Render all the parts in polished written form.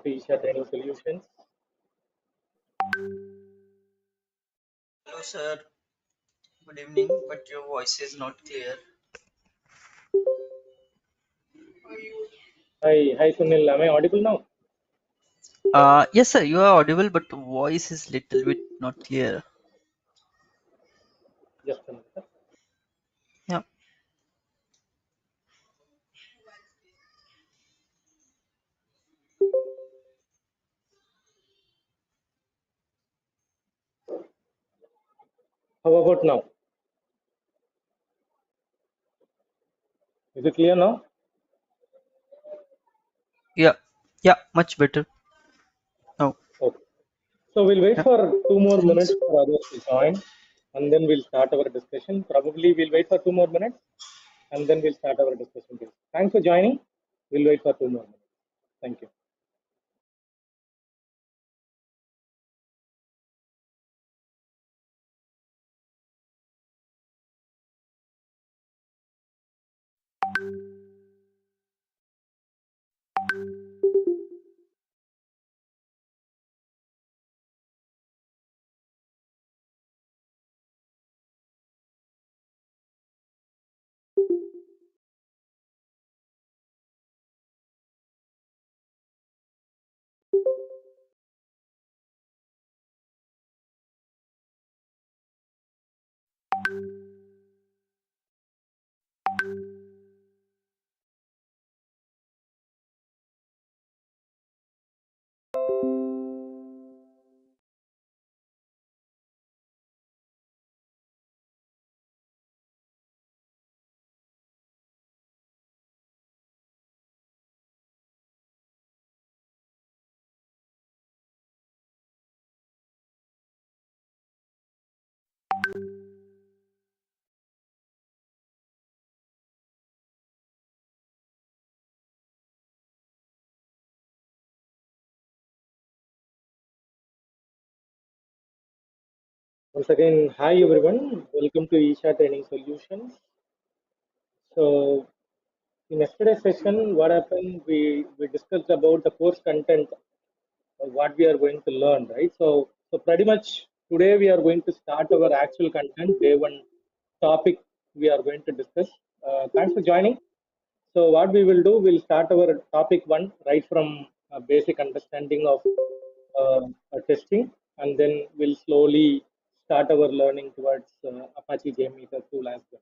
to Isha Training Solutions. Hello, sir. Good evening, but your voice is not clear. Hi Sunil. Am I audible now? Yes, sir. You are audible, but the voice is little bit not clear. Just a minute. Yeah. How about now? Is it clear now? Yeah. Yeah. Much better now. Okay. So we'll wait Yeah. for 2 more Thanks. minutes for others to join, and then we'll start our discussion. Probably we'll wait for 2 more minutes, and then we'll start our discussion. Thanks for joining. We'll wait for 2 more minutes. Thank you. Once again, hi everyone. Welcome to Isha Training Solutions. So in yesterday's session, what happened? We discussed about the course content, what we are going to learn, right? So pretty much today we are going to start our actual content. Day one topic we are going to discuss. Thanks for joining. So what we will do, we'll start our topic one right from a basic understanding of testing, and then we'll slowly start our learning towards Apache JMeter tool as well.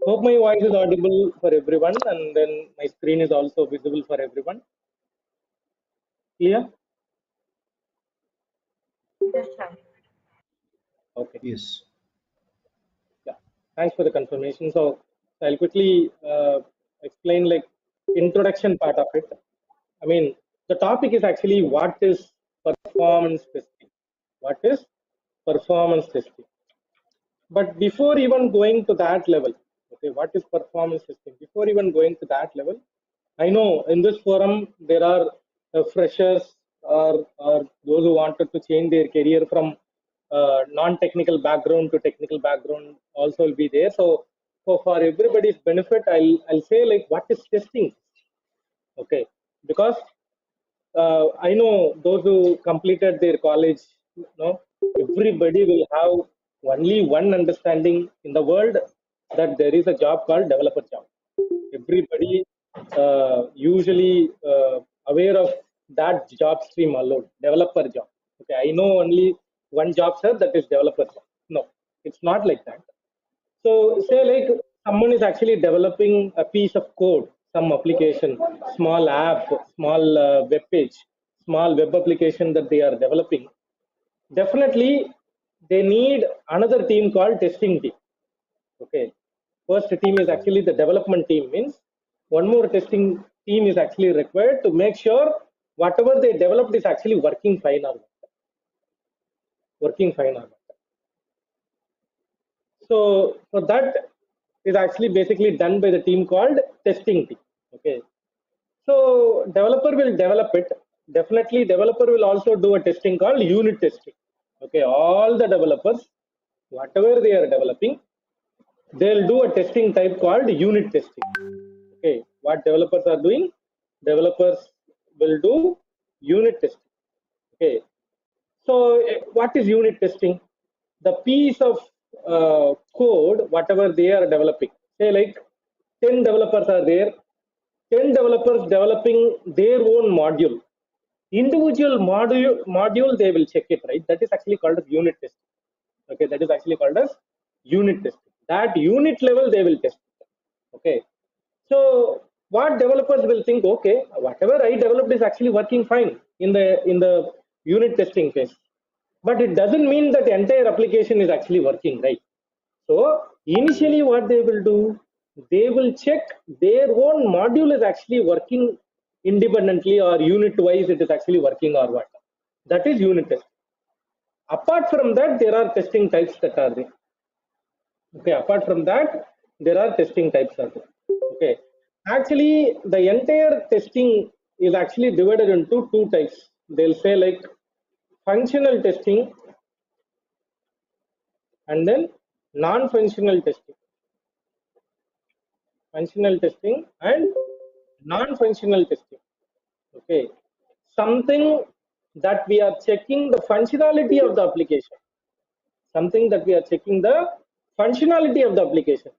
Hope my voice is audible for everyone, and then my screen is also visible for everyone. Clear? Okay. Yes. Yeah. Thanks for the confirmation. So I'll quickly explain like introduction part of it. I mean, the topic is actually what is performance testing. What is performance testing? But before even going to that level, okay, what is performance testing? Before even going to that level, I know in this forum there are freshers or those who wanted to change their career from non-technical background to technical background also will be there. So for everybody's benefit, I'll say like what is testing? Okay, because I know those who completed their college, everybody will have only one understanding in the world that there is a job called developer job. Everybody usually aware of that job stream alone, developer job. Okay, I know only one job, sir, that is developer job. No, it's not like that. So say like someone is actually developing a piece of code, some application, small app, small web page, small web application that they are developing. Definitely, they need another team called testing team. Okay, first team is actually the development team. Means one more testing team is actually required to make sure whatever they developed is actually working fine or not. Working fine or not. So that is actually basically done by the team called testing team. Okay. So developer will develop it. Definitely developer will also do a testing called unit testing. Okay. All the developers, whatever they are developing, they'll do a testing type called unit testing. Okay. What developers are doing? Developers will do unit testing. Okay, so what is unit testing? The piece of code, whatever they are developing, say like 10 developers are there, 10 developers developing their own module. Individual module they will check it, right? That is actually called as unit testing. Okay, that is actually called as unit testing. That unit level they will test. Okay, so what developers will think, okay, whatever I developed is actually working fine in the unit testing phase, but it doesn't mean that the entire application is actually working, right? So initially what they will do, they will check their own module is actually working independently or unit wise it is actually working or what. That is unit test. Apart from that, there are testing types that are there. Okay, apart from that, there are testing types are there. Okay, actually the entire testing is actually divided into two types. They'll say like functional testing and then non-functional testing. Functional testing and non-functional testing. Okay, something that we are checking the functionality of the application. Something that we are checking the functionality of the application.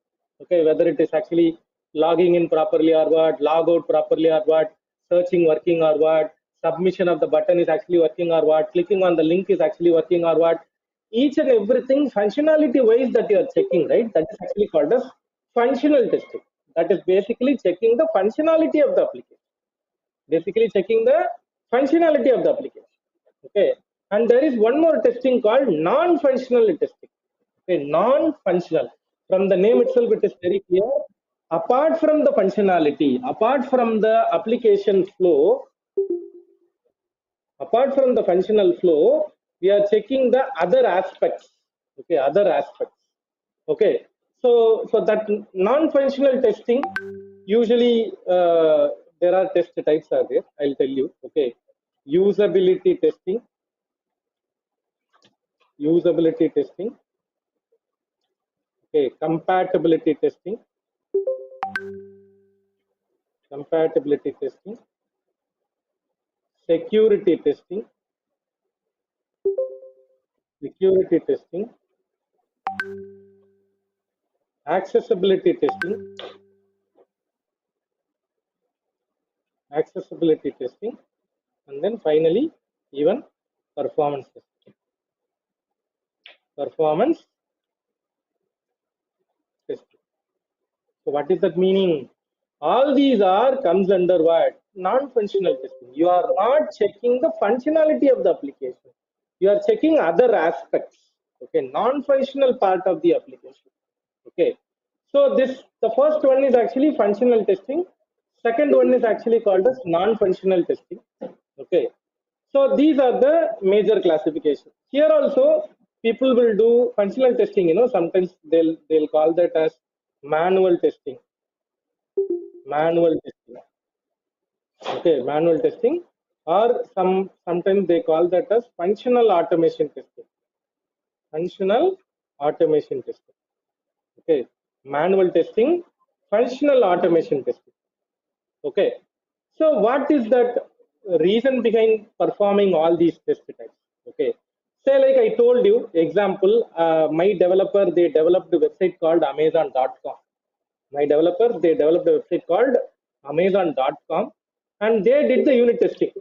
Okay, whether it is actually logging in properly or what, log out properly or what, searching working or what, submission of the button is actually working or what, clicking on the link is actually working or what. Each and everything functionality wise that you are checking, right? That is actually called as functional testing. That is basically checking the functionality of the application. Basically checking the functionality of the application. Okay, and there is one more testing called non-functional testing. Okay, non-functional, from the name itself it is very clear. Apart from the functionality, apart from the application flow, apart from the functional flow, we are checking the other aspects. Okay, other aspects. Okay, so that non-functional testing, usually there are test types are there, I'll tell you. Okay, usability testing, usability testing. Okay, compatibility testing, compatibility testing, security testing, security testing, accessibility testing, accessibility testing, and then finally even performance testing. Performance testing. So what is that meaning? All these are comes under what? Non-functional testing. You are not checking the functionality of the application. You are checking other aspects. Okay, non-functional part of the application. Okay, so the first one is actually functional testing. Second one is actually called as non-functional testing. Okay, so these are the major classifications. Here also people will do functional testing. You know, sometimes they'll call that as manual testing. Manual testing. Okay, manual testing, or sometimes they call that as functional automation testing. Functional automation testing. Okay, manual testing, functional automation testing. Okay, so what is that reason behind performing all these test types? Okay, say like I told you, example, my developer, they developed a website called Amazon.com. My developers, they developed a website called Amazon.com, and they did the unit testing.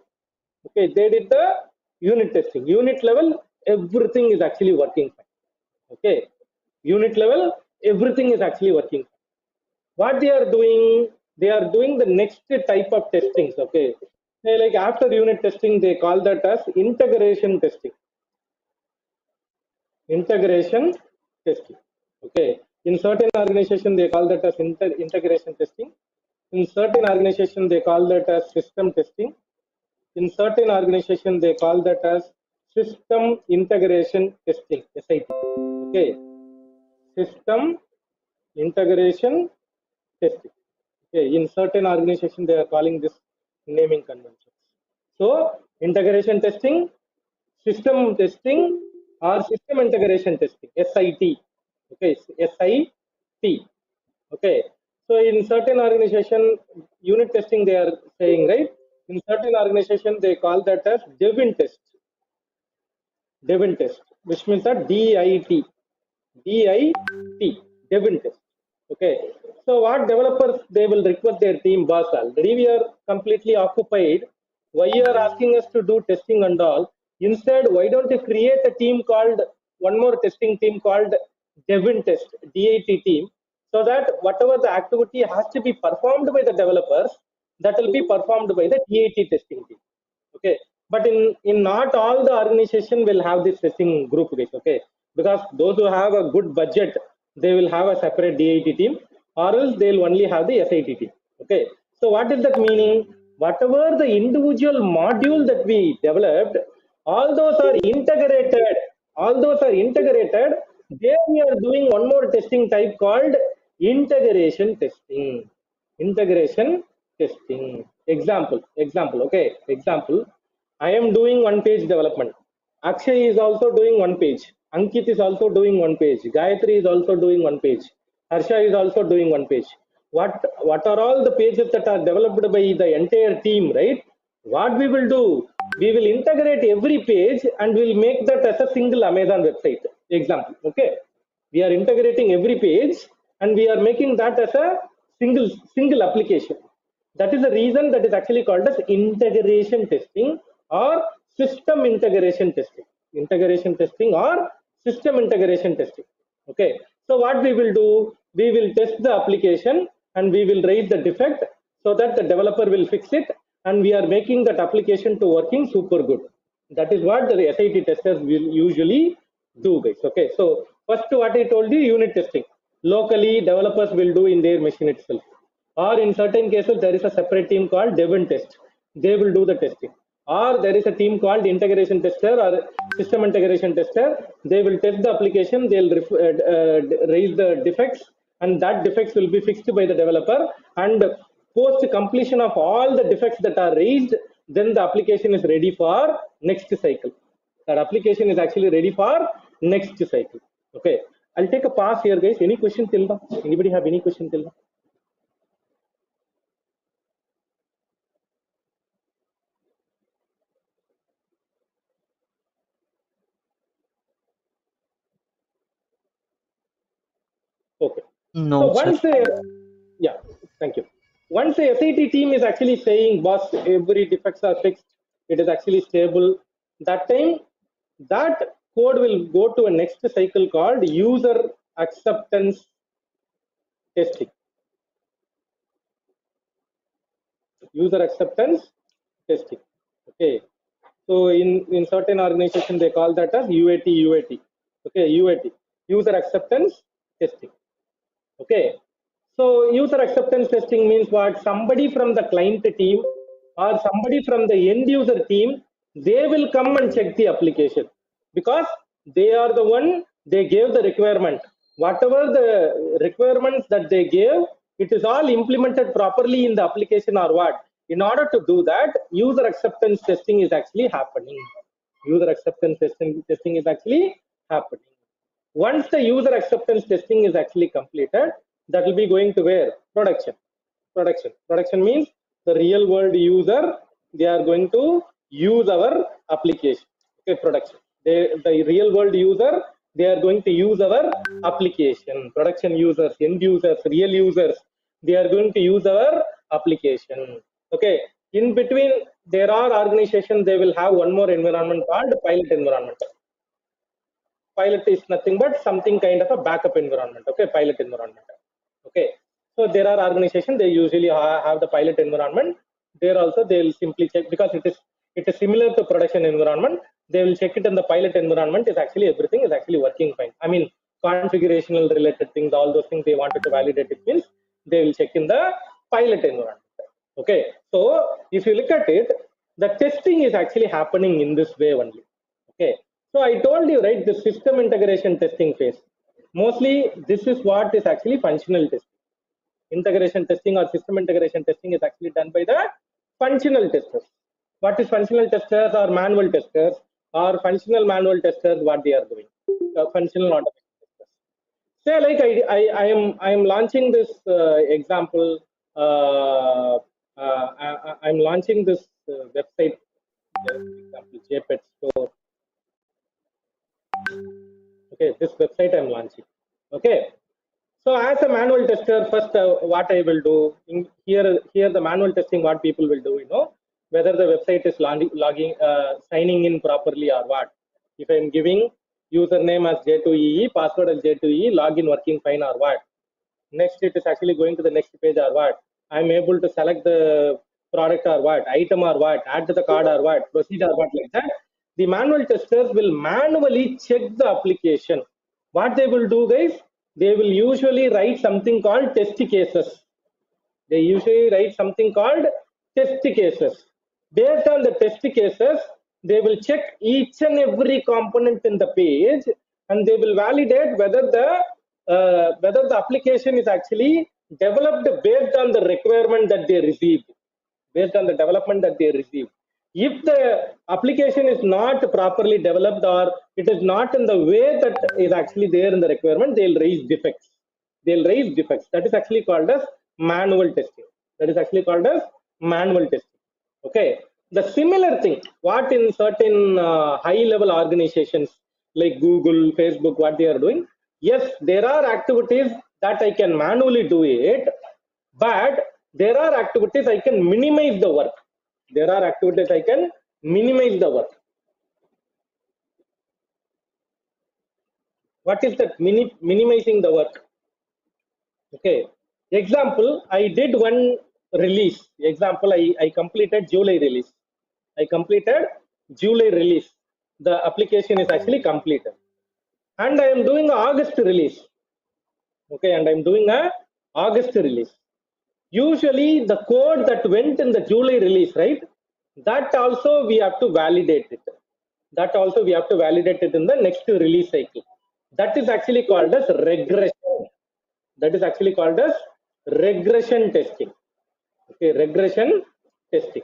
Okay, they did the unit testing. Unit level, everything is actually working fine. Okay, unit level, everything is actually working. What they are doing the next type of testings. Okay, they like after unit testing, they call that as integration testing. Integration testing. Okay, in certain organization they call that as integration testing. In certain organization they call that as system testing. In certain organization they call that as system integration testing, SIT. Okay, system integration testing. Okay, in certain organization they are calling this naming conventions. So integration testing, system testing, or system integration testing, SIT. Okay, SIT. Okay, so in certain organization unit testing they are saying, right? In certain organizations, they call that as Devin test. Devin test, which means that DIT. DIT, Devin test. Okay. So what developers, they will request their team, boss, already we are completely occupied. Why you are asking us to do testing and all? Instead, why don't you create a team called, one more testing team called Devin test, DIT team, so that whatever the activity has to be performed by the developers, that will be performed by the DIT testing team. Okay, but in not all the organization will have this testing group, guys. Okay, because those who have a good budget, they will have a separate DIT team, or else they'll only have the SIT team. Okay, so what is that meaning? Whatever the individual module that we developed, all those are integrated, all those are integrated. There we are doing one more testing type called integration testing. Integration testing. Example, okay, example. I am doing one page development. Akshay is also doing one page. Ankit is also doing one page. Gayatri is also doing one page. Harsha is also doing one page. What are all the pages that are developed by the entire team, right? What we will do, we will integrate every page and we'll make that as a single Amazon website. Example, okay, we are integrating every page and we are making that as a single application. That is the reason that is actually called as integration testing or system integration testing. Integration testing or system integration testing. Okay, so what we will do, we will test the application and we will raise the defect so that the developer will fix it, and we are making that application to working super good. That is what the SIT testers will usually do, guys. Okay, so first what I told you, unit testing locally developers will do in their machine itself, or in certain cases there is a separate team called Devin test, they will do the testing, or there is a team called integration tester or system integration tester, they will test the application, they'll raise the defects, and that defects will be fixed by the developer, and post completion of all the defects that are raised, then the application is ready for next cycle. That application is actually ready for next cycle. Okay, I'll take a pause here, guys. Any question till now? Anybody have any question till now? Okay. So No, sir. once yeah, thank you. Once the SIT team is actually saying, boss, every defects are fixed, it is actually stable, that time, that code will go to a next cycle called user acceptance testing. User acceptance testing. Okay. So in certain organizations, they call that as UAT. Okay, UAT. User acceptance testing. Okay, so user acceptance testing means what? Somebody from the client team or somebody from the end user team, they will come and check the application, because they are the one, they gave the requirement. Whatever the requirements that they gave, it is all implemented properly in the application or what? In order to do that, user acceptance testing is actually happening. User acceptance testing is actually happening. Once the user acceptance testing is actually completed, that will be going to where? Production. Production means the real world user, they are going to use our application. Okay, production. The real world user, they are going to use our application. Production users, end users, real users, they are going to use our application. Okay. In between, there are organizations, they will have one more environment called pilot environment. Pilot is nothing but something kind of a backup environment. Okay, pilot environment. Okay, so there are organizations, they usually have the pilot environment. There also they will simply check, because it is similar to production environment, they will check it in the pilot environment, is actually everything is actually working fine. I mean, configurational related things, all those things they wanted to validate, it means they will check in the pilot environment. Okay, so if you look at it, the testing is actually happening in this way only. Okay, so I told you, right, the system integration testing phase, mostly this is what is actually functional testing. Integration testing or system integration testing is actually done by the functional testers. What is functional testers or manual testers, or functional manual testers, what they are doing? Functional automation testers. Say like I am launching this example. I'm launching this website, for example, JPET store. Okay, this website I'm launching. Okay, so as a manual tester, first what I will do here the manual testing, what people will do, whether the website is signing in properly or what. If I'm giving username as J2EE, password as J2EE, login working fine or what. Next, it is actually going to the next page or what. I'm able to select the product or what, item or what, add to the card or what, proceed or what, like that. The manual testers will manually check the application. What they will do, guys, they will usually write something called test cases. They usually write something called test cases. Based on the test cases, they will check each and every component in the page, and they will validate whether the application is actually developed based on the requirement that they received, based on the development that they received. If the application is not properly developed or it is not in the way that is actually there in the requirement, they'll raise defects. They'll raise defects. That is actually called as manual testing. That is actually called as manual testing. Okay. The similar thing, what in certain high-level organizations like Google, Facebook, what they are doing, yes, there are activities that I can manually do it, but there are activities I can minimize the work. There are activities I can minimize the work. What is that minimizing the work? Okay. Example, I did one release. Example, I completed July release. I completed July release. The application is actually completed. And I am doing an August release. Okay, and I'm doing a August release. Usually the code that went in the July release, right? That also we have to validate it. That also we have to validate it in the next release cycle. That is actually called as regression. That is actually called as regression testing. Okay, regression testing.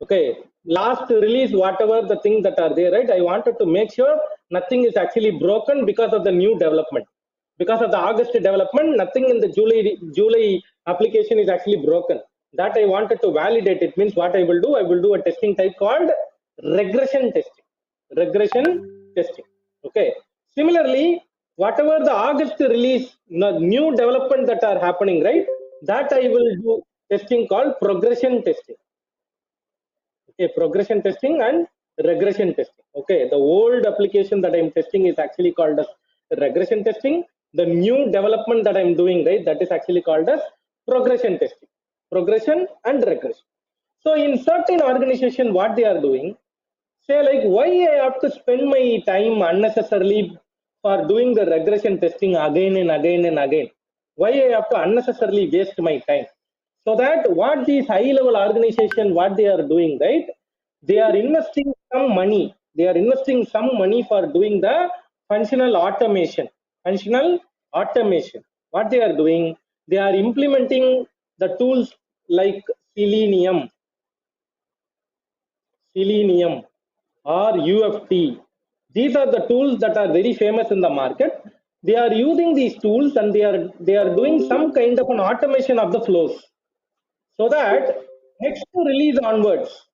Okay, last release, whatever the things that are there, right? I wanted to make sure nothing is actually broken because of the new development. Because of the August development, nothing in the July application is actually broken. That I wanted to validate. It means what I will do, I will do a testing type called regression testing. Regression testing. Okay. Similarly, whatever the August release, new development that are happening, right? That I will do testing called progression testing. Okay, progression testing and regression testing. Okay, the old application that I'm testing is actually called as regression testing. The new development that I'm doing, right, that is actually called as progression testing. Progression and regression. So in certain organization, what they are doing, say like, why I have to spend my time unnecessarily for doing the regression testing again and again and again? Why I have to unnecessarily waste my time? So that what these high-level organization, what they are doing, right? They are investing some money. They are investing some money for doing the functional automation. Functional automation. What they are doing, they are implementing the tools like Selenium, Selenium or UFT. These are the tools that are very famous in the market. They are using these tools and they are doing some kind of an automation of the flows, so that next release onwards,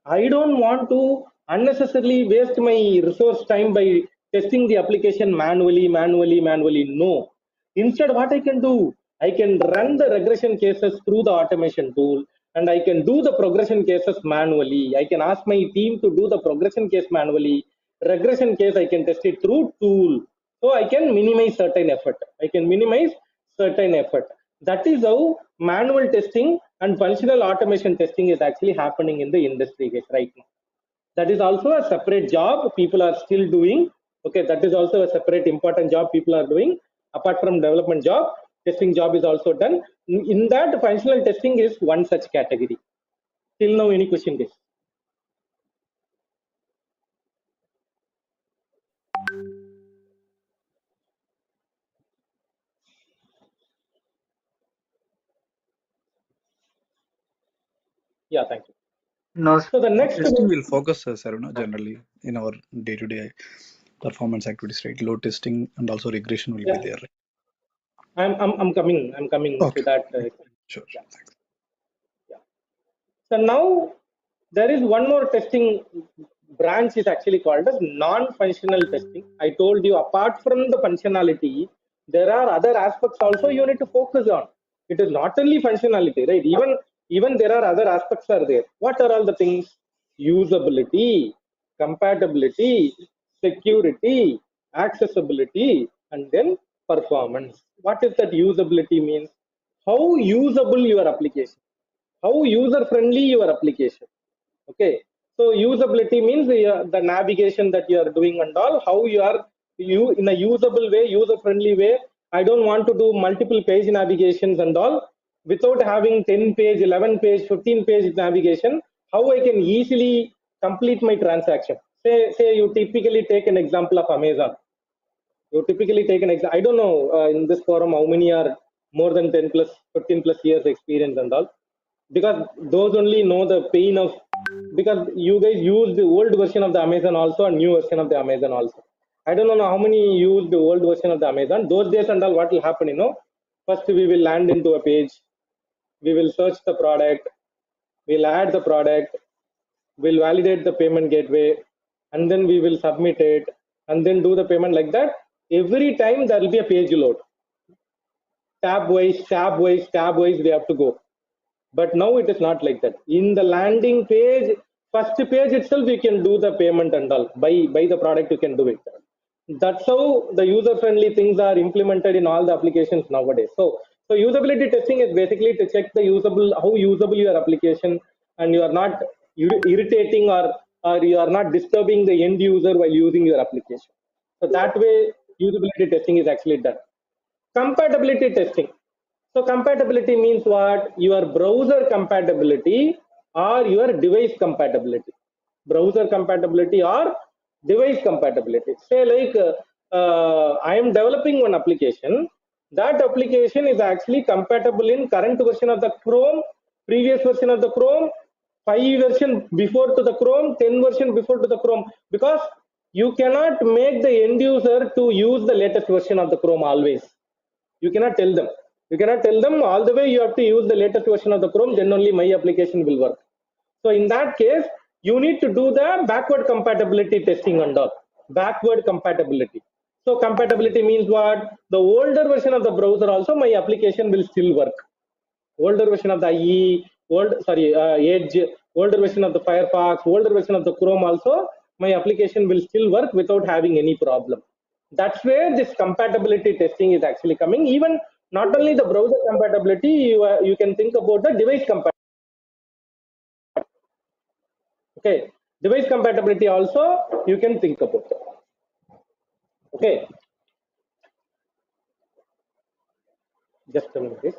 I don't want to unnecessarily waste my resource time by testing the application manually. No. Instead, what I can do, I can run the regression cases through the automation tool, and I can do the progression cases manually. I can ask my team to do the progression case manually. Regression case, I can test it through tool. So I can minimize certain effort. I can minimize certain effort. That is how manual testing and functional automation testing is actually happening in the industry right now. That is also a separate job people are still doing. Okay, that is also a separate important job people are doing. Apart from development job, testing job is also done. In that, functional testing is one such category. Till now, any question, guys? Yeah, thank you. No, So the next Testing will focus, Saruna, generally in our day-to-day performance activities, right? Load testing and also regression will be there. Right? I'm coming Okay. to that. Sure. Yeah. Thanks. So now there is one more testing branch is actually called as non-functional testing. I told you apart from the functionality, there are other aspects also you need to focus on. It is not only functionality, right? Even there are other aspects are there. What are all the things? Usability, compatibility, security, accessibility, and then performance. What is that usability means? How usable your application, how user friendly your application. Okay, so usability means the navigation that you are doing and all, how you are you in a usable way, user friendly way. I don't want to do multiple page navigations and all without having 10 page, 11 page, 15 page navigation. How I can easily complete my transaction. Say you typically take an example of Amazon. You typically take an example. I don't know in this forum how many are more than 10 plus 15 plus years experience and all, because those only know the pain of, because you guys use the old version of the Amazon also and new version of the Amazon also. I don't know how many use the old version of the Amazon. Those days and all, what will happen, first we will land into a page, we will search the product, we'll add the product, we'll validate the payment gateway, and then we will submit it and then do the payment like that. Every time there will be a page load, tab wise, tab wise we have to go. But now it is not like that. In the landing page, first page itself you can do the payment and all, buy the product you can do it. That's how the user friendly things are implemented in all the applications nowadays. So usability testing is basically to check the how usable your application, and you are not irritating or you are not disturbing the end user while using your application. So that way usability testing is actually done. Compatibility testing. So compatibility means what? Your browser compatibility or your device compatibility. Browser compatibility or device compatibility. Say like I am developing one application. That application is actually compatible in current version of the Chrome, previous version of the Chrome, 5 version before to the Chrome, 10 version before to the Chrome. Because you cannot make the end user to use the latest version of the Chrome always. You cannot tell them. You cannot tell them all the way you have to use the latest version of the Chrome, then only my application will work. So in that case, you need to do the backward compatibility testing and all. Backward compatibility. So compatibility means what? The older version of the browser also my application will still work. Older version of the IE, Edge, older version of the Firefox, older version of the Chrome also, my application will still work without having any problem. That's where this compatibility testing is actually coming. Even not only the browser compatibility, you can think about the device compatibility. Okay, device compatibility also you can think about. Okay, just a minute.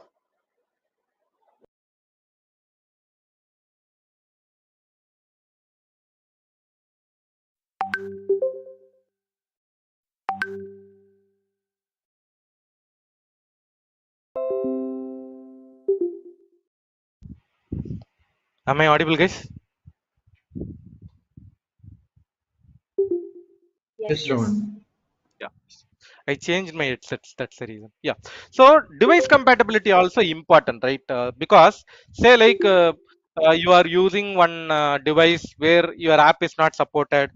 Am I audible, guys? Yes, Yeah. I changed my headsets. That's the reason. Yeah. So device compatibility also important, right? Because say like you are using one device where your app is not supported,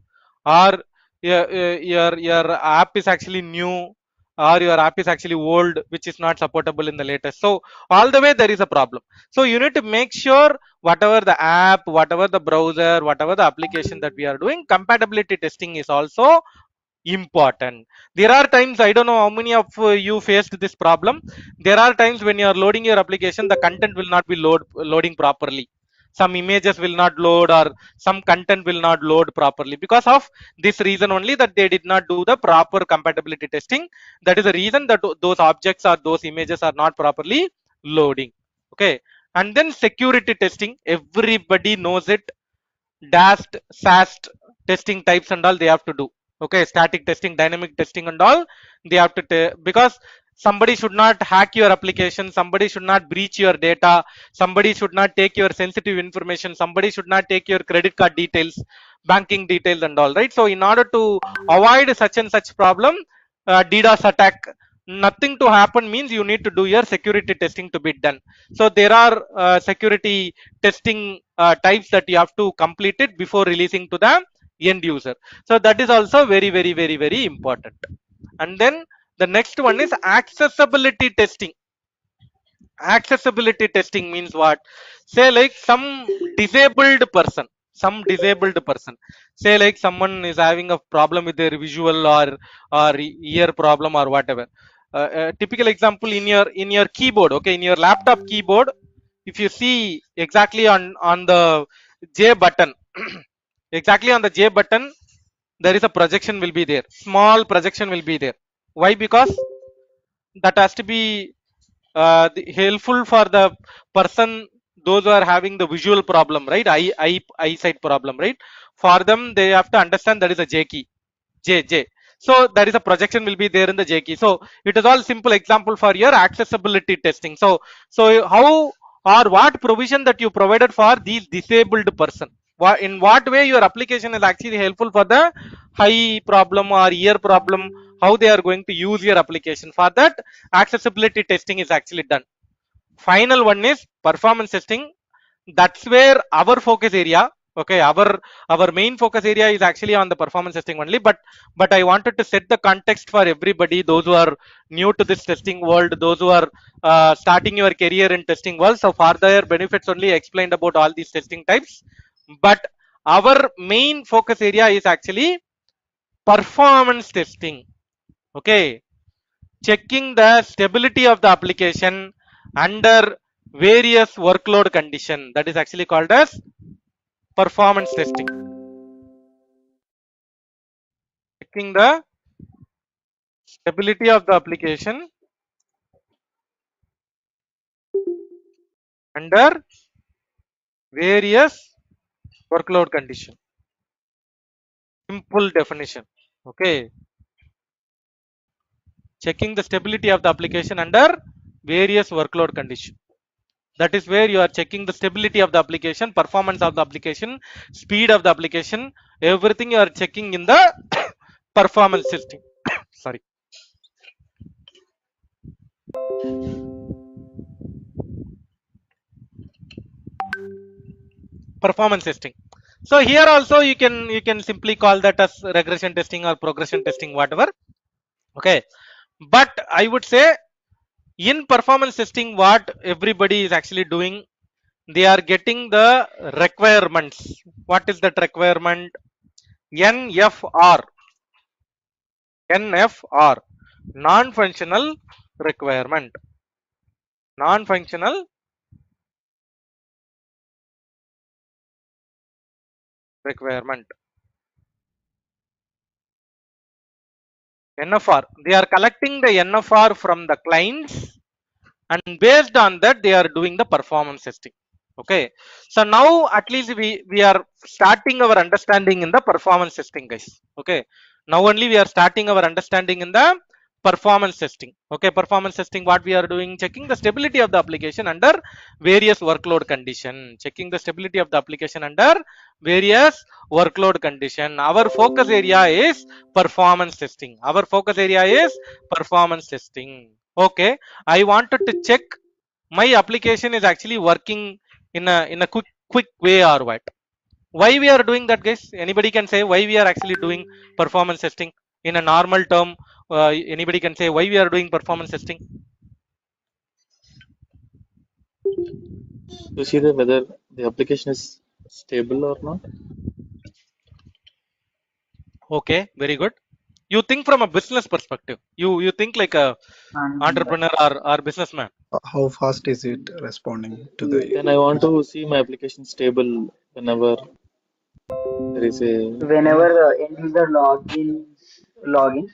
or your app is actually new, or your app is actually old, which is not supportable in the latest. So all the way there is a problem. So you need to make sure whatever the app, whatever the browser, whatever the application that we are doing, compatibility testing is also important. There are times, I don't know how many of you faced this problem. There are times when you are loading your application, the content will not be loading properly. Some images will not load, or some content will not load properly because of this reason only, that they did not do the proper compatibility testing. That is the reason that those objects or those images are not properly loading. Okay. And then security testing, everybody knows it. DAST, SAST testing types and all they have to do. Okay, static testing, dynamic testing and all they have to because somebody should not hack your application, somebody should not breach your data, somebody should not take your sensitive information, somebody should not take your credit card details, banking details and all, right? So in order to avoid such and such problem, DDoS attack, nothing to happen means you need to do your security testing to be done. So there are security testing types that you have to complete it before releasing to the end user. So that is also very important. And then the next one is accessibility testing. Accessibility testing means what? Say like disabled person disabled person, say like someone is having a problem with their visual or ear problem or whatever. Typical example, in your keyboard, okay, in your laptop keyboard, if you see exactly on the J button, exactly on the J button, there is a projection will be there, small projection will be there. Why? Because that has to be helpful for the person, those who are having the visual problem, right? Eyesight problem, right? For them, they have to understand that is a J key, J. So there is a projection will be there in the J key. So it is all simple example for your accessibility testing. So how or what provision that you provided for these disabled person? In what way your application is actually helpful for the high problem or ear problem? How they are going to use your application? For that, accessibility testing is actually done. Final one is performance testing. That's where our focus area, okay, our main focus area is actually on the performance testing only. But I wanted to set the context for everybody, those who are new to this testing world, those who are starting your career in testing world. So for their benefits only, I explained about all these testing types. But our main focus area is actually performance testing, okay, checking the stability of the application under various workload condition. That is actually called as performance testing. Checking the stability of the application under various workload condition. Simple definition, okay, checking the stability of the application under various workload condition. That is where you are checking the stability of the application, performance of the application, speed of the application, everything you are checking in the performance testing. Sorry. Performance testing. So here also you can simply call that as regression testing or progression testing, whatever. Okay. But I would say in performance testing, what everybody is actually doing, they are getting the requirements. What is that requirement? NFR. NFR. Non-functional requirement. Non-functional requirement. NFR. They are collecting the NFR from the clients, and based on that they are doing the performance testing. Okay. So now at least we are starting our understanding in the performance testing, guys. Okay. Now only we are starting our understanding in the performance testing. Okay. Performance testing, what we are doing, checking the stability of the application under various workload condition. Checking the stability of the application under various workload condition. Our focus area is performance testing. Our focus area is performance testing. Okay. I wanted to check my application is actually working in a quick way or what. Why we are doing that, guys? Anybody can say why we are actually doing performance testing in a normal term? Anybody can say why we are doing performance testing? To see the whether the application is stable or not. Okay, very good. You think from a business perspective. You think like a And entrepreneur or businessman. How fast is it responding to the Then I want to see my application stable whenever there is a whenever end user logins,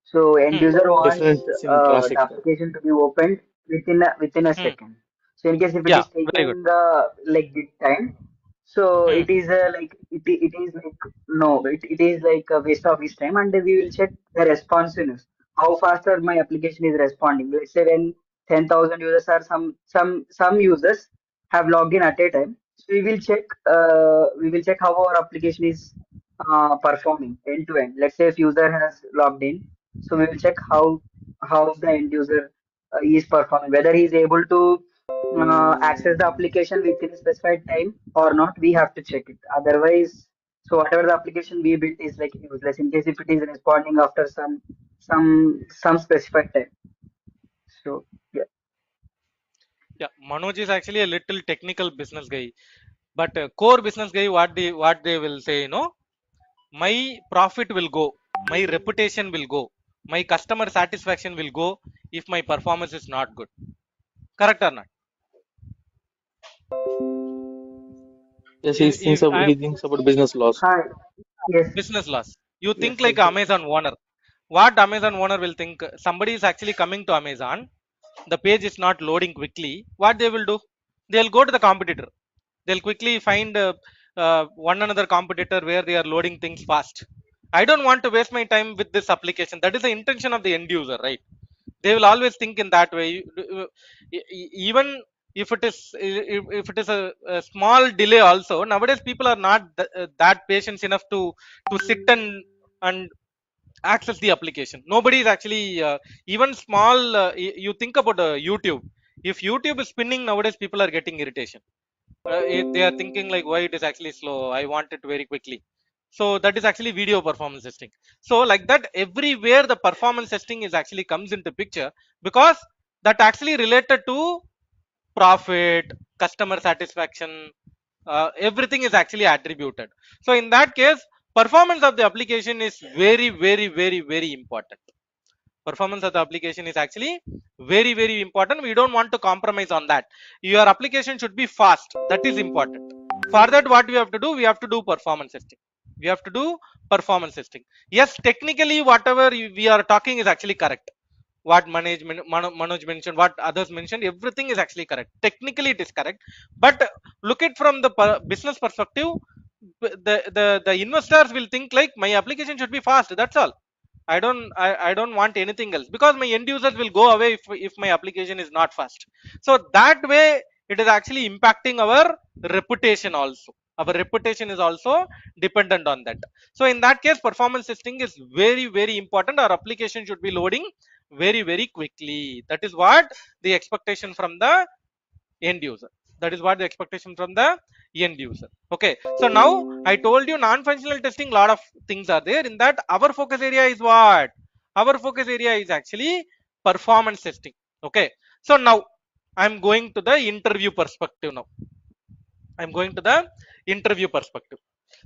so end Hmm, user wants difference in the traffic. application to be opened within a hmm. second. So in case if it Yeah, is very good. taking the like bit time, so Hmm, it is it is like no, it is like a waste of his time, and we will check the responsiveness. How faster my application is responding. Let's say when 10,000 users are some users have logged in at a time. So we will check how our application is performing end to end. Let's say if user has logged in, so we will check how the end user is performing, whether he is able to access the application within a specified time or not. We have to check it. Otherwise, so whatever the application we built is like useless in case if it is responding after some specified time. So yeah. Yeah, Manoj is actually a little technical business guy, but core business guy, what they will say, my profit will go, my reputation will go, my customer satisfaction will go if my performance is not good. Correct or not? Yes, I he thinks about business loss. Hi. Yes. business loss. You think Yes. like Exactly. Amazon owner. What Amazon owner will think? Somebody is actually coming to Amazon. The page is not loading quickly. What they will do? They'll go to the competitor. They'll quickly find one another competitor where they are loading things fast. I don't want to waste my time with this application. That is the intention of the end user, right? They will always think in that way. Even if it is, if it is a small delay also, nowadays people are not that patient enough to sit and access the application. Nobody is actually even small, you think about YouTube. If YouTube is spinning nowadays, people are getting irritation. They are thinking like, why it is actually slow, I want it very quickly. So that is actually video performance testing. So like that, everywhere the performance testing is actually comes into picture, because that actually related to profit, customer satisfaction, everything is actually attributed. So in that case, performance of the application is very very very very important. Performance of the application is actually very very important. We don't want to compromise on that. Your application should be fast, that is important. For that, what we have to do, we have to do performance testing. We have to do performance testing. Yes, technically whatever we are talking is actually correct. What Manoj mentioned, what others mentioned, everything is actually correct. Technically it is correct, but look at from the business perspective. The investors will think like, my application should be fast, that's all. I don't want anything else, because my end users will go away if my application is not fast. So that way, it is actually impacting our reputation also. Our reputation is also dependent on that. So in that case, performance testing is very very important. Our application should be loading very very quickly. That is what the expectation from the end user. That is what the expectation from the end user. Okay, so now I told you non-functional testing, lot of things are there. In that, our focus area is what? Our focus area is actually performance testing. Okay, so now I'm going to the interview perspective. Now I'm going to the interview perspective.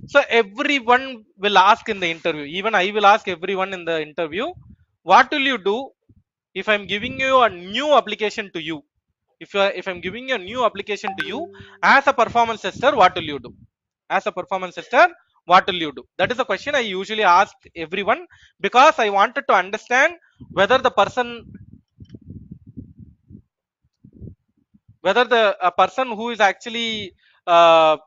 So everyone will ask in the interview, even I will ask everyone in the interview, what will you do if I'm giving you a new application to you? If I'm giving you a new application to you as a performance tester, what will you do? As a performance tester, what will you do? That is a question I usually ask everyone, because I wanted to understand whether the person, whether the a person who is actually uh,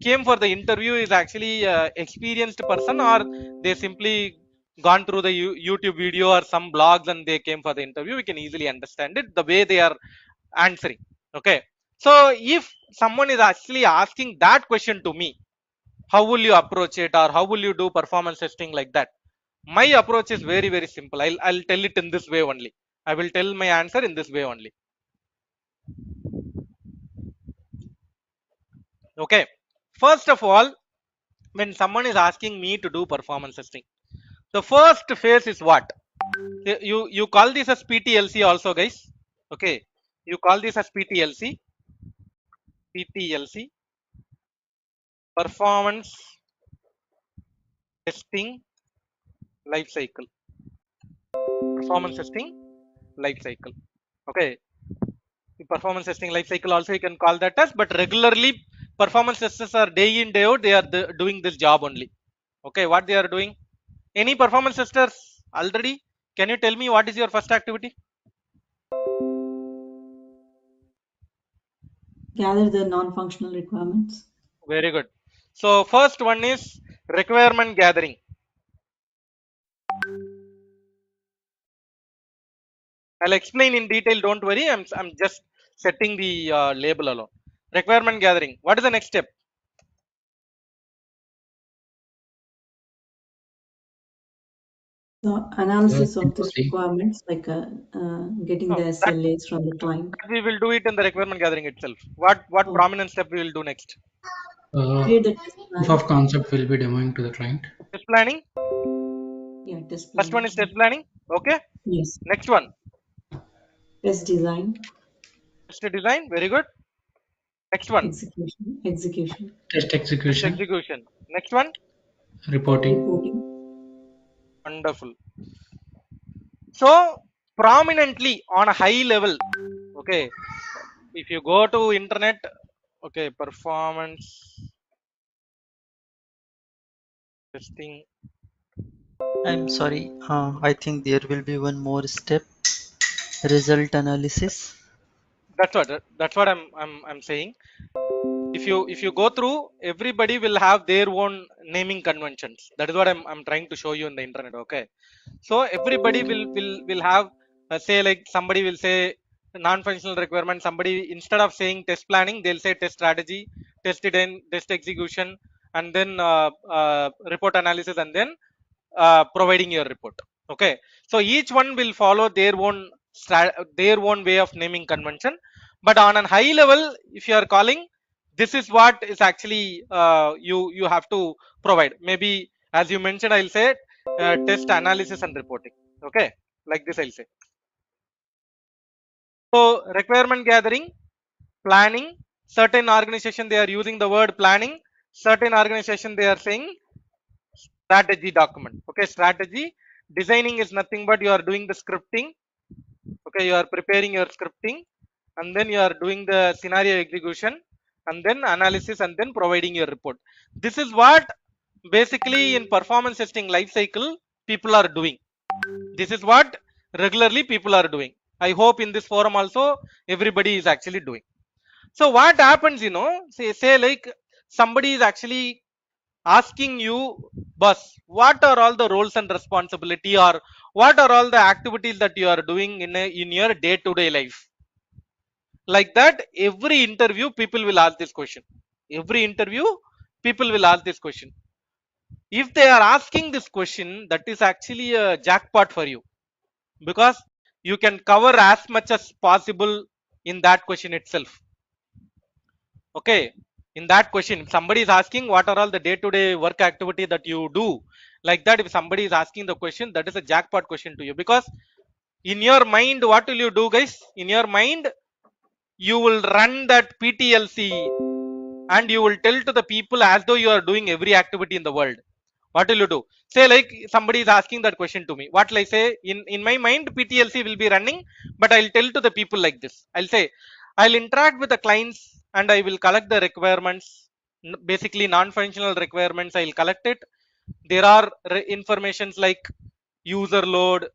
came for the interview is actually experienced person, or they simply gone through the YouTube video or some blogs and they came for the interview. We can easily understand it the way they are answering. Okay, so if someone is actually asking that question to me, how will you approach it, or how will you do performance testing like that? My approach is very very simple. I'll tell it in this way only. I will tell my answer in this way only. Okay, first of all, when someone is asking me to do performance testing, the first phase is what? You call this as PTLC also, guys. Okay, you call this as PTLC, performance testing life cycle. Performance testing life cycle. Okay, the performance testing life cycle also you can call that as, but regularly performance testers are day in day out, they are doing this job only. Okay, what they are doing? Any performance testers already? Can you tell me what is your first activity? Gather the non-functional requirements. Very good. So first one is requirement gathering. I'll explain in detail, don't worry. I'm just setting the label alone. Requirement gathering. What is the next step? So analysis of the Mostly, requirements, like getting the No, that SLAs from the client. we will do it in the requirement gathering itself. What Oh, prominent step we will do next? uh, create the test proof plan. of concept will be demoing to the client. Test planning. Yeah, test First one is planning. test planning. Okay. Yes. Next one, Test design, test design. Very good. Next one, execution, Test test execution, execution. Next one, reporting. reporting. wonderful. So prominently on a high level. Okay. If you go to internet, okay, performance testing. I'm sorry, I think there will be one more step, result analysis. That's what I'm saying. If you go through, everybody will have their own naming conventions. That is what I'm trying to show you in the internet. Okay, so everybody will have, say, like somebody will say non-functional requirement, somebody instead of saying test planning they'll say test strategy, test design, test execution, and then report analysis, and then providing your report. Okay, so each one will follow their own their own way of naming convention. But on a high level, if you are calling, this is what is actually you have to provide. Maybe as you mentioned, I'll say test analysis and reporting. Okay, like this I'll say. So requirement gathering, planning. Certain organization they are using the word planning, certain organization they are saying strategy document. Okay, strategy designing is nothing but you are doing the scripting. Okay, you are preparing your scripting, and then you are doing the scenario execution, and then analysis, and then providing your report. This is what basically in performance testing life cycle people are doing. This is what regularly people are doing. I hope in this forum also everybody is actually doing. So what happens, say like somebody is actually asking you, boss, what are all the roles and responsibility, or what are all the activities that you are doing in your day to day life? Like that, every interview people will ask this question. Every interview people will ask this question. If they are asking this question, that is actually a jackpot for you, because you can cover as much as possible in that question itself. Okay, in that question, if somebody is asking what are all the day to day work activity that you do, like that, if somebody is asking the question, that is a jackpot question to you. Because in your mind, what will you do, guys? In your mind, you will run that PTLC, and you will tell to the people as though you are doing every activity in the world. What will you do? Say like somebody is asking that question to me, what will I say? In my mind, PTLC will be running, but I'll tell to the people like this. I'll say I'll interact with the clients, and I will collect the requirements. Basically non-functional requirements, I'll collect it. There are informations like user load,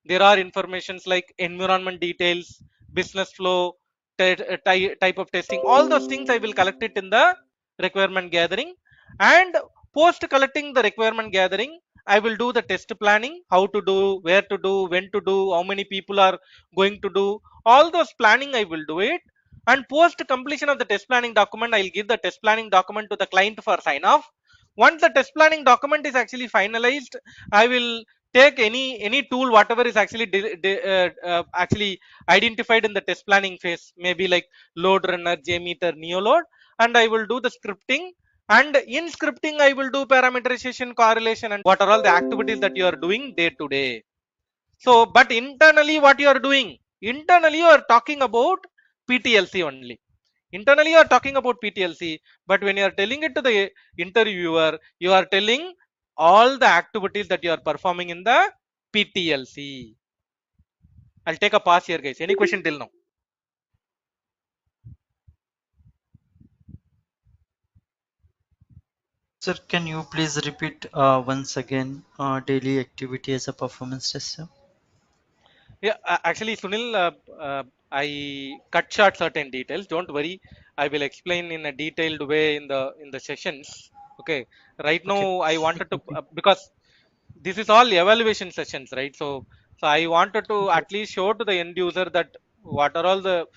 there are informations like environment details, business flow, type of testing. All those things I will collect it in the requirement gathering. And post collecting the requirement gathering, I will do the test planning, how to do, where to do, when to do, how many people are going to do. All those planning I will do it. And post completion of the test planning document, I'll give the test planning document to the client for sign off. Once the test planning document is actually finalized, I will take any tool whatever is actually actually identified in the test planning phase, maybe like load runner, JMeter, neoload, and I will do the scripting. And in scripting, I will do parameterization, correlation, and what are all the activities that you are doing day to day. So but internally, what you are doing, internally you are talking about PTLC only. Internally you are talking about PTLC, but when you are telling it to the interviewer, you are telling all the activities that you are performing in the PTLC. I'll take a pause here, guys. Any question till now? Sir, can you please repeat once again daily activity as a performance tester? Yeah, actually, Sunil, I cut short certain details. Don't worry, I will explain in a detailed way in the sessions. Okay, right now Okay. I wanted to Okay. because this is all evaluation sessions, right? So I wanted to Okay. at least show to the end user that what are all the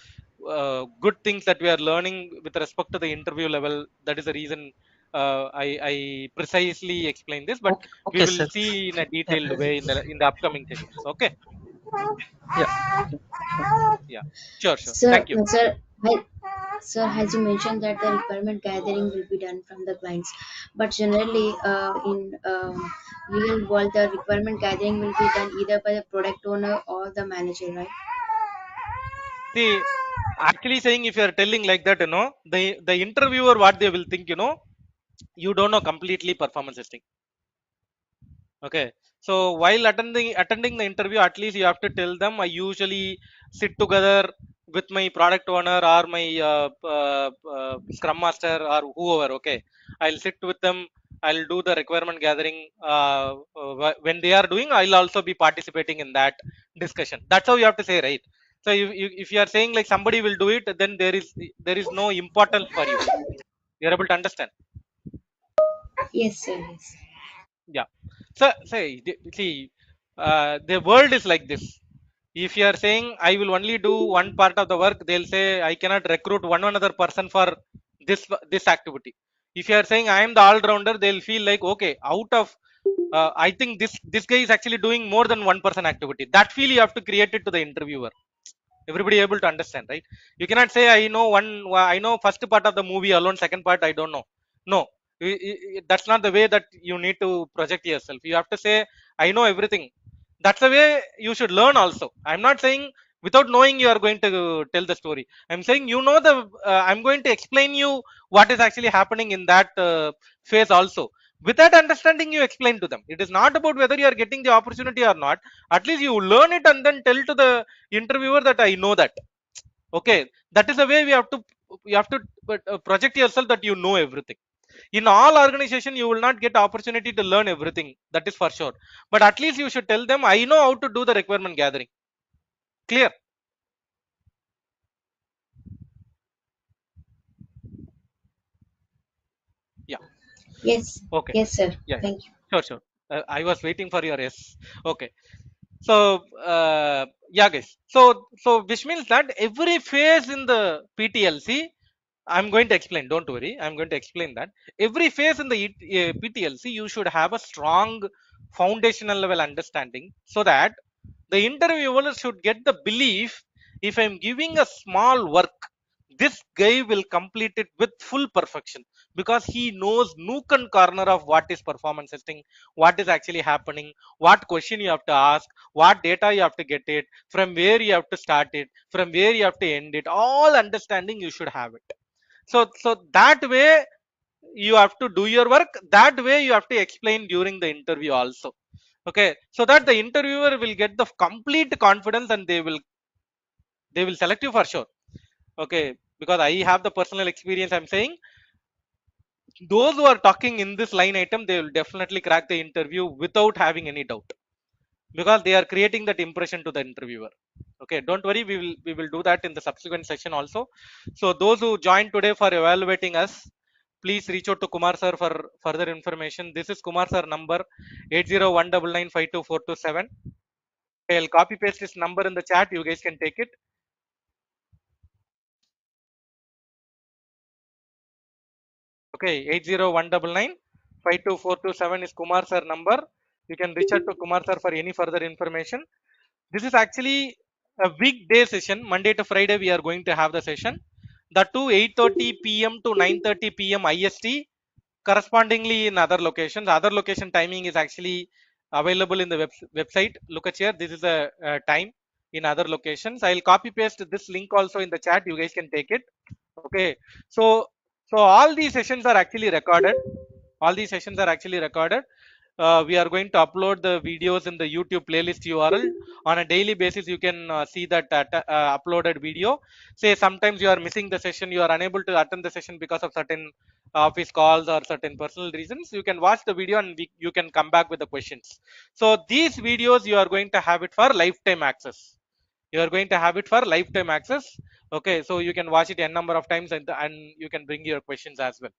good things that we are learning with respect to the interview level. That is the reason I precisely explain this, but Okay, we okay, will sir. see in a Yeah, detailed way in the upcoming sessions. Okay. yeah. Okay. Sure. Yeah. Sure. Sure. Sir, Thank you. sir, as you mentioned that the requirement gathering will be done from the clients, but generally in real world, the requirement gathering will be done either by the product owner or the manager, right? See, actually saying if you are telling like that, the interviewer what they will think, you don't know completely performance testing. Okay, so while attending the interview, at least you have to tell them. I usually sit together with my product owner or my scrum master or whoever. Okay, I'll sit with them. I'll do the requirement gathering. When they are doing, I'll also be participating in that discussion. That's how you have to say, right? So if you are saying like somebody will do it, then there is no importance for you. You're able to understand. Yes, sir. Yes. Yeah. So say see, the world is like this. If you are saying I will only do one part of the work, they'll say I cannot recruit one another person for this activity. If you are saying I am the all rounder, they'll feel like okay, out of I think this guy is actually doing more than one person activity. That feel you have to create it to the interviewer. Everybody able to understand, right? You cannot say I know first part of the movie alone, second part I don't know. No, that's not the way that you need to project yourself. You have to say I know everything. That's the way you should learn also. I'm not saying without knowing you are going to tell the story. I'm saying the I'm going to explain you what is actually happening in that phase also. With that understanding you explain to them. It is not about whether you are getting the opportunity or not. At least you learn it and then tell to the interviewer that I know that. Okay, that is the way you have to project yourself that you know everything. In all organization you will not get opportunity to learn everything, that is for sure. But at least you should tell them I know how to do the requirement gathering. Clear? Yeah. Yes. Okay. Yes, sir. Yeah, yeah. Thank you. Sure. I was waiting for your yes. Okay. So yeah guys, so which means that every phase in the PTLC, I'm going to explain. Don't worry. I'm going to explain that every phase in the PTLC, you should have a strong foundational level understanding, so that the interviewer should get the belief, if I'm giving a small work, this guy will complete it with full perfection, because he knows nook and corner of what is performance testing, what is actually happening, what question you have to ask, what data you have to get it, from where you have to start it, from where you have to end it. All understanding you should have it. So that way you have to do your work. That way you have to explain during the interview also. Okay, so that the interviewer will get the complete confidence and they will select you for sure. Okay, because I have the personal experience. I'm saying those who are talking in this line item, they will definitely crack the interview without having any doubt, because they are creating that impression to the interviewer. Okay, don't worry, we will do that in the subsequent session also. So those who joined today for evaluating us, please reach out to Kumar sir for further information. This is Kumar sir number 8019952427. I'll copy paste this number in the chat, you guys can take it. Okay, 8019952427 is Kumar sir number. You can reach out to Kumar sir for any further information. This is actually a weekday session. Monday to Friday we are going to have the session. That too 8:30 p.m. to 9:30 p.m. IST. Correspondingly in other locations. Other location timing is actually available in the website. Look at here. This is a time in other locations. I'll copy paste this link also in the chat. You guys can take it. Okay. So all these sessions are actually recorded. All these sessions are actually recorded. We are going to upload the videos in the YouTube playlist URL on a daily basis. You can see that uploaded video. Say sometimes you are missing the session, you are unable to attend the session because of certain office calls or certain personal reasons. You can watch the video and you can come back with the questions. So these videos you are going to have it for lifetime access. You are going to have it for lifetime access. Okay, so you can watch it n number of times, and you can bring your questions as well.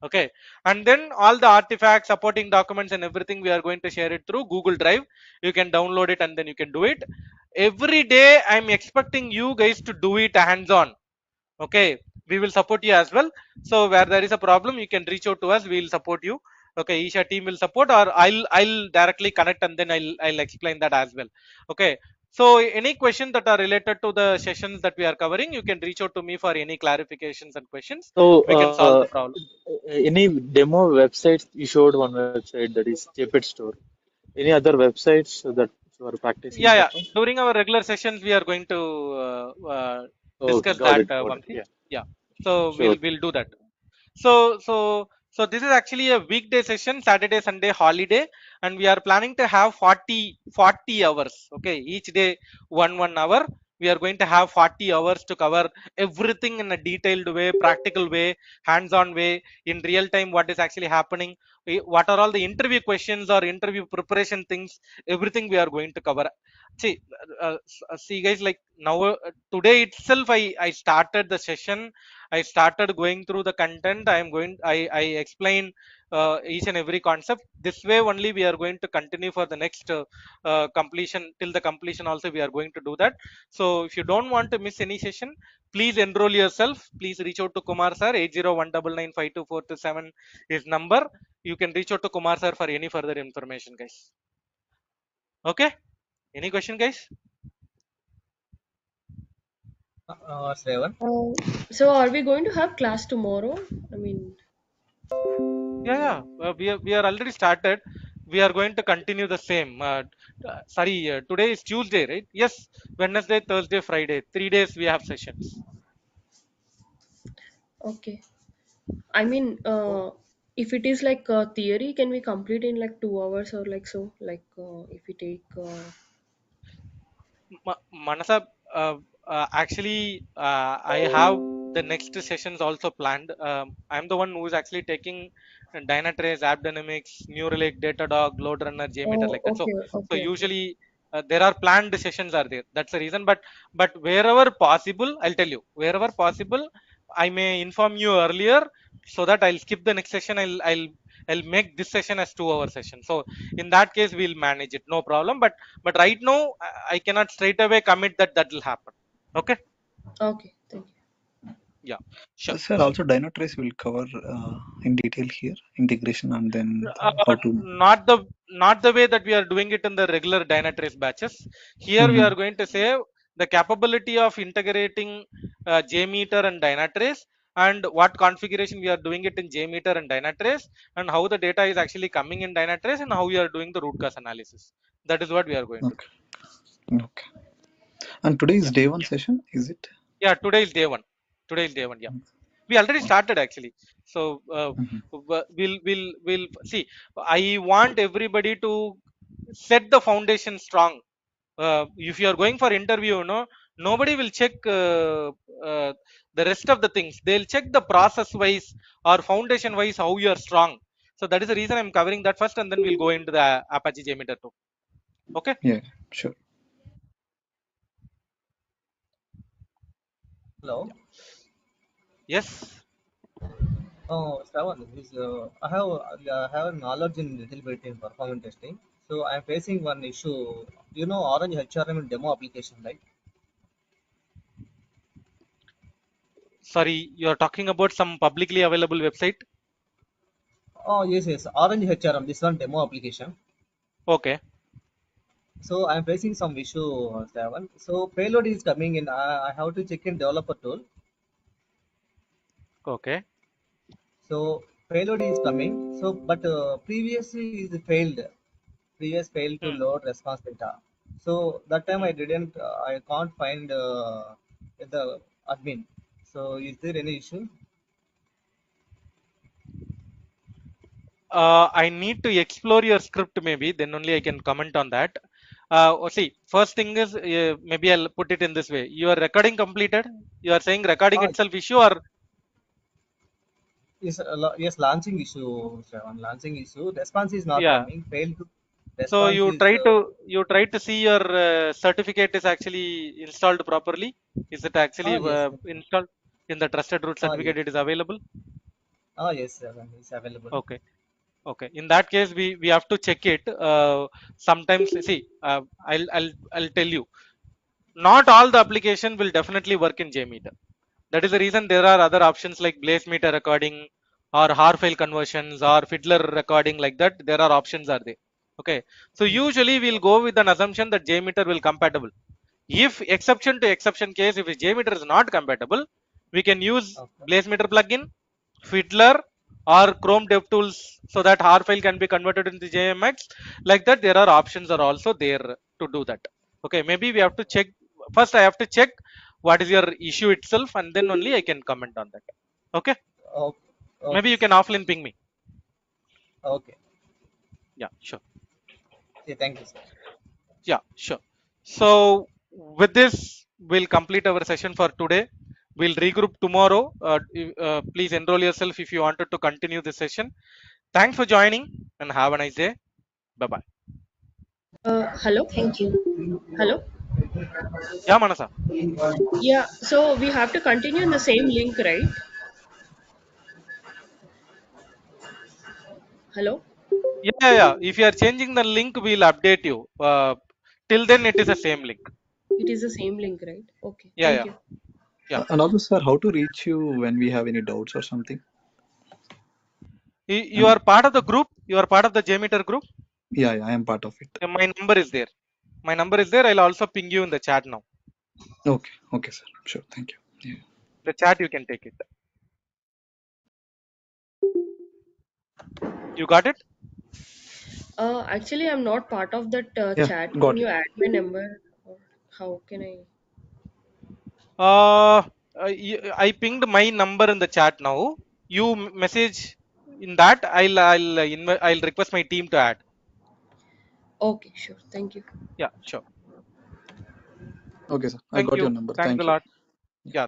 Okay, and then all the artifacts, supporting documents and everything, we are going to share it through Google Drive. You can download it and then you can do it. Every day I'm expecting you guys to do it hands on. Okay, we will support you as well. So where there is a problem, you can reach out to us, we will support you. Okay, Isha team will support, or I'll directly connect and then I'll explain that as well. Okay, so any questions that are related to the sessions that we are covering, you can reach out to me for any clarifications and questions. So, We can solve the problem. any demo websites, you showed one website that is JPEG Store. Any other websites that you are practicing Yeah, that yeah, one? during our regular sessions we are going to Okay, discuss got that, it, got it. Vamsi. Yeah, Yeah, so sure. we'll do that. So so this is actually a weekday session, Saturday Sunday holiday, and we are planning to have 40 hours. Okay, each day 1 hour. We are going to have 40 hours to cover everything in a detailed way, practical way, hands-on way, in real time what is actually happening, what are all the interview questions or interview preparation things, everything we are going to cover. See, see guys, like now, today itself I started the session, I started going through the content. I explain each and every concept. This way only we are going to continue for the next completion, till the completion also we are going to do that. So if you don't want to miss any session, please enroll yourself. Please reach out to Kumar sir, 8019952427 is number. You can reach out to Kumar sir for any further information, guys. Okay, any question, guys? Seven. So are we going to have class tomorrow? I mean, Yeah, we are already started. We are going to continue the same. Sorry, today is Tuesday, right? Yes, Wednesday, Thursday, Friday, 3 days we have sessions. okay. I mean, if it is like theory, can we complete in like 2 hours or like so? Like if we take. Manasa, actually, I have the next sessions also planned. I'm the one who is actually taking Dynatrace, AppDynamics, New Relic, Datadog, Load Runner, JMeter, Oh, like that. So, okay, so okay, okay. usually there are planned sessions are there. That's the reason. But wherever possible, I'll tell you. Wherever possible, I may inform you earlier so that I'll skip the next session. I'll make this session as 2 hour session. So in that case, we'll manage it, no problem. But right now I cannot straight away commit that that will happen. Okay, Okay, thank you. yeah, sure. Sir, also Dynatrace will cover in detail here integration and then how to. Not the way that we are doing it in the regular Dynatrace batches. Here we Mhm. are going to say the capability of integrating JMeter and Dynatrace, and what configuration we are doing it in JMeter and Dynatrace, and how the data is actually coming in Dynatrace, and how we are doing the root cause analysis. That is what we are going to do. Okay. Okay. And today is Yeah, day one session, is it? yeah. Today is day one. Today is day one. Yeah. We already Okay. started actually. So Mhm. we'll see. I want everybody to set the foundation strong. If you are going for interview, no, nobody will check uh, the rest of the things. They'll check the process wise or foundation wise how you are strong. So that is the reason I'm covering that first, and then we'll go into the Apache JMeter too. Okay, Yeah, sure. Hello. yes. Oh, Seven. I have knowledge in little bit in performance testing. So I'm facing one issue. You know, Orange HRM demo application, right? Sorry, you're talking about some publicly available website. Oh, yes, yes. Orange HRM. This one demo application. Okay, So I'm facing some issue, Seven. So payload is coming in. I have to check in developer tool. okay. So payload is coming. So but previously is failed. Previous failed to Hmm. load response data. So that time Hmm. I can't find the admin. So is there any issue? I need to explore your script maybe, then only I can comment on that. See, first thing is, maybe I'll put it in this way. Your recording completed. You are saying recording Ah, itself issue, or yes, yes, launching issue, Shravan, launching issue. Response is not yeah. coming. Failed to So response is you try to see your certificate is actually installed properly. Is it actually yes, installed in the trusted root yes, certificate? It is available. yes, Shravan, it's available. Okay. Okay. In that case, we have to check it. Sometimes see, I'll tell you. Not all the application will definitely work in JMeter. That is the reason there are other options like Blazemeter recording or har file conversions or fiddler recording, like that. There are options are there. Okay. So usually we'll go with an assumption that JMeter will compatible. If exception to exception case, if JMeter is not compatible, we can use Okay. Blazemeter plugin, fiddler, or Chrome DevTools, so that har file can be converted into JMX. Like that, there are options are also there to do that. Okay, maybe we have to check first. I have to check what is your issue itself, and then only I can comment on that. Okay, Okay. maybe Okay, you can sir. offline ping me. Okay. Yeah, sure. Yeah, thank you, sir. Yeah, sure. So with this, we'll complete our session for today. We'll regroup tomorrow. Please enroll yourself if you wanted to continue the session. Thanks for joining and have a nice day. Bye bye. Hello? Thank you. Hello? Yeah, Manasa. Yeah, so we have to continue in the same link, right? Hello? Yeah. If you are changing the link, we'll update you. Till then, it is the same link. It is the same link, right? Okay, Yeah, thank yeah, you. yeah. And also, sir, how to reach you when we have any doubts or something? You are part of the group. You are part of the JMeter group. Yeah, I am part of it. My number is there. My number is there. I'll also ping you in the chat now. Okay, sir. Sure, thank you. Yeah. The chat you can take it. You got it? Actually, I'm not part of that Yeah, chat. Can got you it. add my number? Or how can I? Uh, I pinged my number in the chat now. You message in that. I'll request my team to add. Okay, sure. Thank you. Yeah, sure. Okay, sir. I Thank got your you. number. Thanks a Thank you. lot. Yeah.